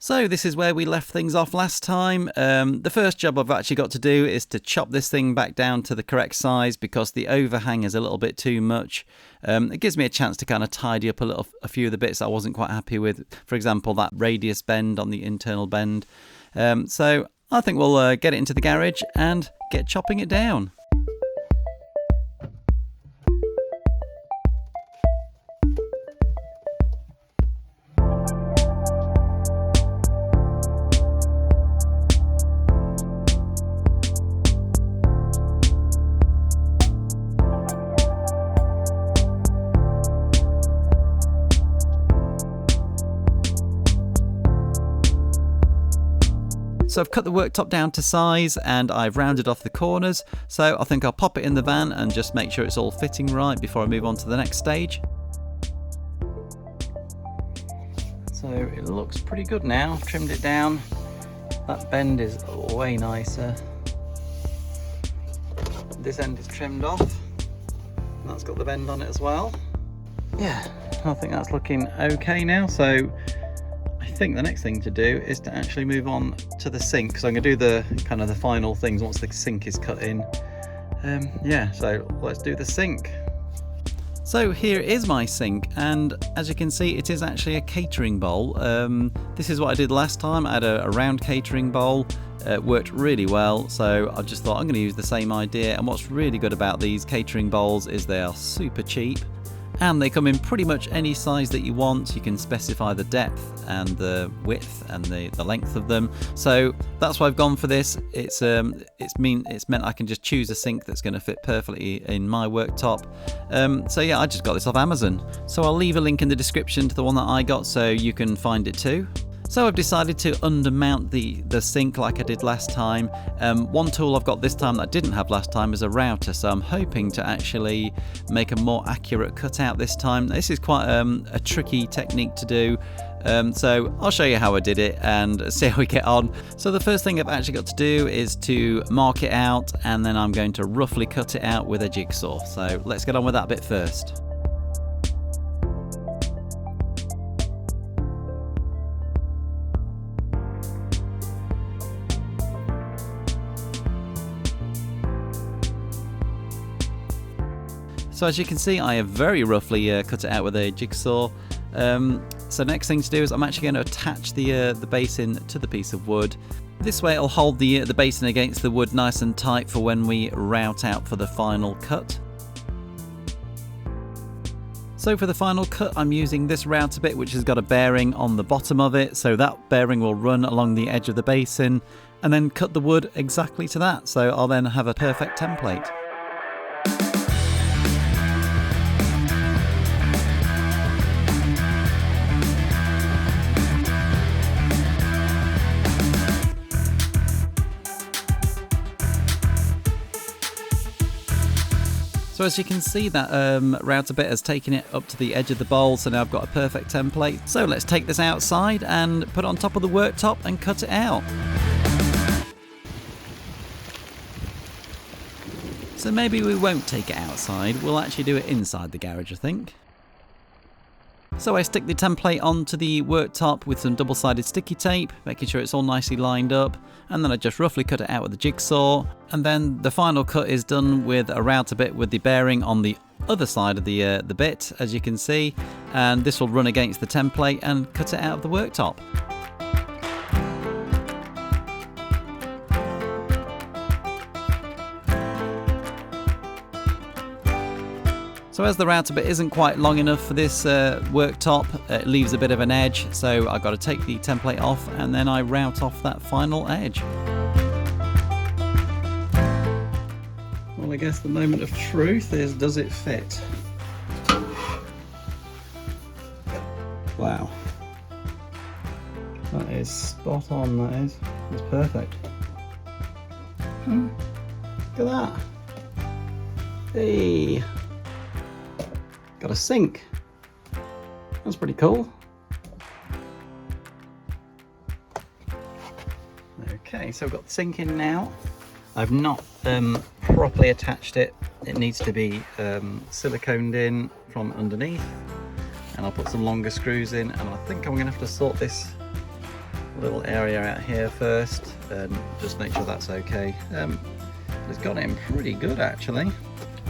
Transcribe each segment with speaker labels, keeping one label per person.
Speaker 1: So this is where we left things off last time. The first job I've actually got to do is to chop this thing back down to the correct size because the overhang is a little bit too much. It gives me a chance to kind of tidy up a few of the bits I wasn't quite happy with. For example, that radius bend on the internal bend. So I think we'll get it into the garage and get chopping it down. So I've cut the worktop down to size and I've rounded off the corners, so I think I'll pop it in the van and just make sure it's all fitting right before I move on to the next stage. So it looks pretty good now. I've trimmed it down. That bend is way nicer. This end is trimmed off. That's got the bend on it as well. Yeah, I think that's looking okay now. So I think the next thing to do is to actually move on to the sink. So I'm going to do the kind of the final things once the sink is cut in. Yeah, so let's do the sink. So here is my sink, and as you can see, it is actually a catering bowl. This is what I did last time. I had a round catering bowl. It worked really well, so I just thought I'm going to use the same idea. And what's really good about these catering bowls is they are super cheap. And they come in pretty much any size that you want. You can specify the depth and the width and the length of them. So that's why I've gone for this. It's meant I can just choose a sink that's going to fit perfectly in my worktop. So yeah, I just got this off Amazon. So I'll leave a link in the description to the one that I got so you can find it too. So I've decided to undermount the sink like I did last time. One tool I've got this time that I didn't have last time is a router, so I'm hoping to actually make a more accurate cutout this time. This is quite a tricky technique to do, so I'll show you how I did it and see how we get on. So the first thing I've actually got to do is to mark it out, and then I'm going to roughly cut it out with a jigsaw. So let's get on with that bit first. So as you can see, I have very roughly cut it out with a jigsaw. So next thing to do is I'm actually going to attach the basin to the piece of wood. This way it'll hold the basin against the wood nice and tight for when we route out for the final cut. So for the final cut, I'm using this router bit, which has got a bearing on the bottom of it. So that bearing will run along the edge of the basin and then cut the wood exactly to that. So I'll then have a perfect template. So as you can see, that router bit has taken it up to the edge of the bowl, so now I've got a perfect template. So let's take this outside and put it on top of the worktop and cut it out. So maybe we won't take it outside, we'll actually do it inside the garage, I think. So I stick the template onto the worktop with some double-sided sticky tape, making sure it's all nicely lined up, and then I just roughly cut it out with a jigsaw, and then the final cut is done with a router bit with the bearing on the other side of the bit, as you can see, and this will run against the template and cut it out of the worktop. So as the router bit isn't quite long enough for this worktop, it leaves a bit of an edge, so I've got to take the template off and then I route off that final edge. Well, I guess the moment of truth is, does it fit? Wow. That is spot on, that is. It's perfect. Look at that. Hey! Got a sink. That's pretty cool. Okay, so I've got the sink in now. I've not properly attached it. It needs to be siliconed in from underneath, and I'll put some longer screws in, and I think I'm gonna have to sort this little area out here first and just make sure that's okay. It's got it in pretty good actually.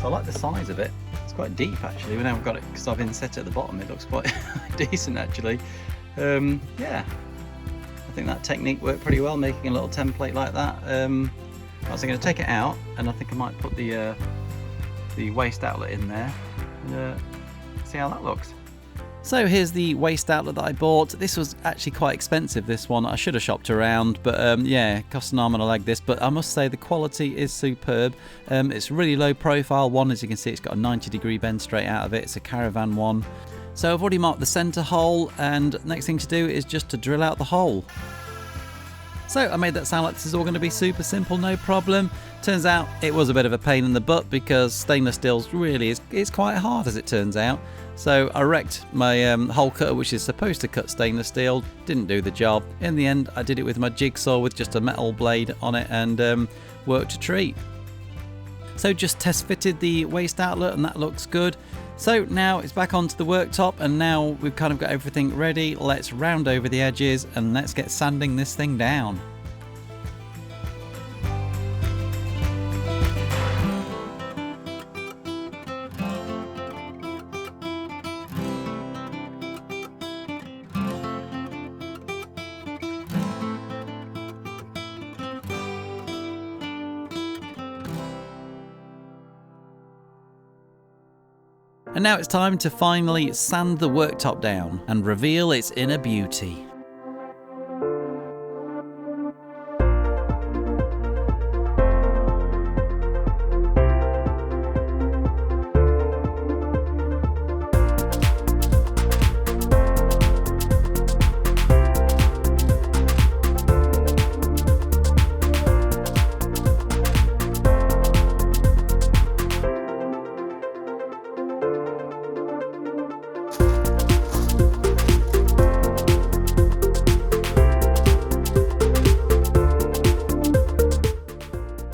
Speaker 1: So I like the size of it. It's quite deep actually. We now got it because I've inset it at the bottom. It looks quite decent actually. Yeah, I think that technique worked pretty well, making a little template like that. I was going to take it out, and I think I might put the waste outlet in there and see how that looks. So here's the waste outlet that I bought. This was actually quite expensive, this one. I should have shopped around, but yeah, it cost an arm and a leg this, but I must say the quality is superb. It's really low profile one, as you can see it's got a 90-degree bend straight out of it. It's a caravan one. So I've already marked the centre hole, and next thing to do is just to drill out the hole. So I made that sound like this is all going to be super simple, no problem. Turns out it was a bit of a pain in the butt because stainless steel really is quite hard, as it turns out. So I wrecked my hole cutter, which is supposed to cut stainless steel, didn't do the job. In the end I did it with my jigsaw with just a metal blade on it and worked a treat. So just test fitted the waste outlet and that looks good. So now it's back onto the worktop, and now we've kind of got everything ready. Let's round over the edges and let's get sanding this thing down. And now it's time to finally sand the worktop down and reveal its inner beauty.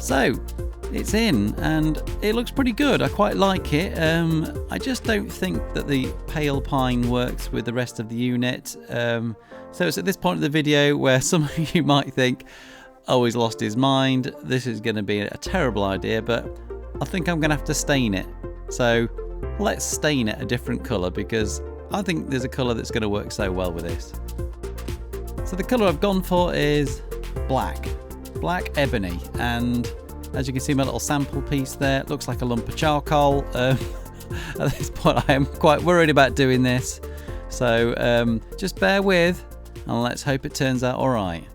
Speaker 1: So it's in and it looks pretty good. I quite like it. I just don't think that the pale pine works with the rest of the unit. So it's at this point of the video where some of you might think, oh, he's lost his mind, this is going to be a terrible idea, but I think I'm going to have to stain it. So let's stain it a different colour, because I think there's a colour that's going to work so well with this. So the colour I've gone for is black ebony, and as you can see my little sample piece there, it looks like a lump of charcoal. At this point I am quite worried about doing this, so just bear with and let's hope it turns out alright.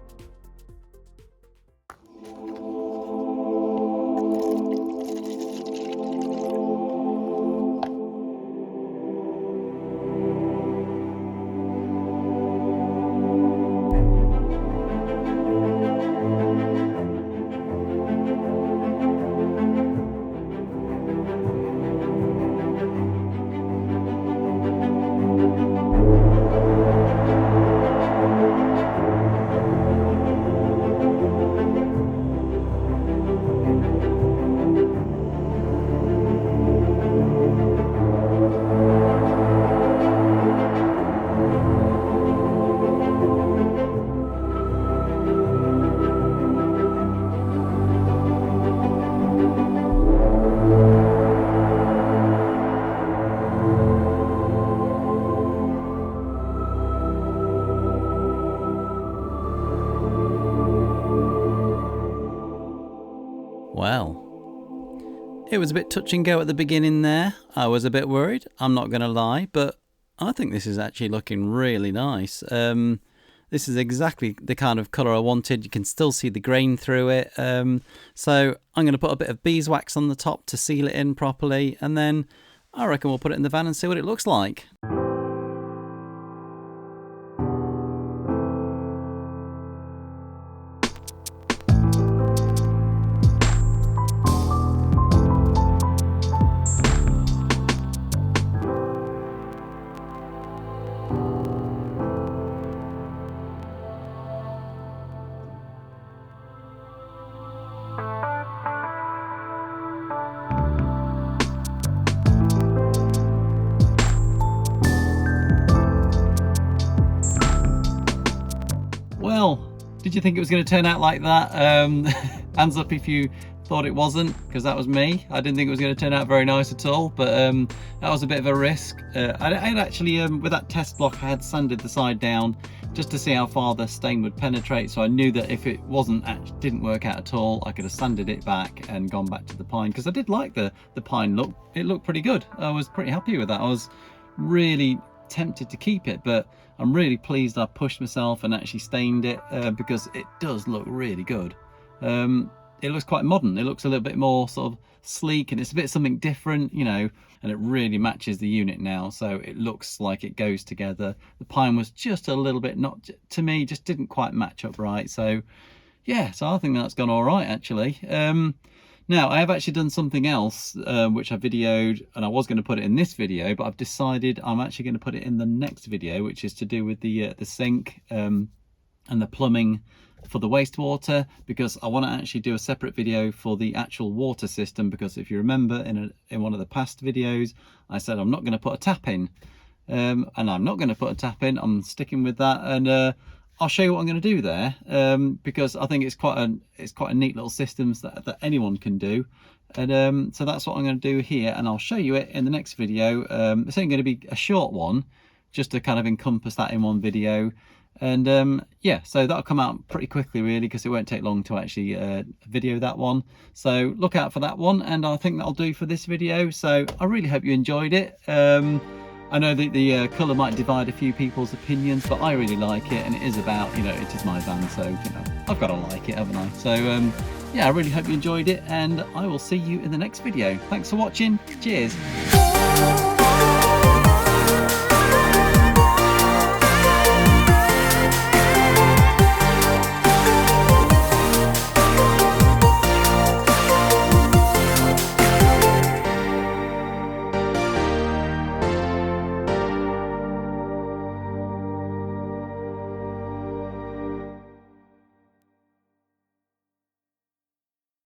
Speaker 1: Well, it was a bit touch and go at the beginning there. I was a bit worried, I'm not going to lie, but I think this is actually looking really nice. This is exactly the kind of colour I wanted. You can still see the grain through it. So I'm going to put a bit of beeswax on the top to seal it in properly, and then I reckon we'll put it in the van and see what it looks like. Did you think it was going to turn out like that? Hands up if you thought it wasn't, because that was me. I didn't think it was going to turn out very nice at all, but that was a bit of a risk. I had actually, with that test block, I had sanded the side down just to see how far the stain would penetrate, so I knew that if it didn't work out at all, I could have sanded it back and gone back to the pine, because I did like the pine look. It looked pretty good. I was pretty happy with that. I was really tempted to keep it, but I'm really pleased I pushed myself and actually stained it, because it does look really good. It looks quite modern. It looks a little bit more sort of sleek, and it's a bit something different, you know, and it really matches the unit now, so it looks like it goes together. The pine was just a little bit, not to me, just didn't quite match up right. So yeah, so I think that's gone all right actually. Now I have actually done something else, which I videoed, and I was going to put it in this video, but I've decided I'm actually going to put it in the next video, which is to do with the sink and the plumbing for the wastewater, because I want to actually do a separate video for the actual water system, because if you remember in one of the past videos I said I'm not going to put a tap in, and I'm not going to put a tap in. I'm sticking with that, and I'll show you what I'm going to do there, because I think it's quite a neat little system that anyone can do, and so that's what I'm going to do here, and I'll show you it in the next video. It's only going to be a short one, just to kind of encompass that in one video. And yeah, so that'll come out pretty quickly really, because it won't take long to actually video that one. So look out for that one, and I think that'll do for this video. So I really hope you enjoyed it. I know that the colour might divide a few people's opinions, but I really like it, and it is about, you know, it is my van, so, you know, I've got to like it, haven't I? So yeah, I really hope you enjoyed it, and I will see you in the next video. Thanks for watching. Cheers.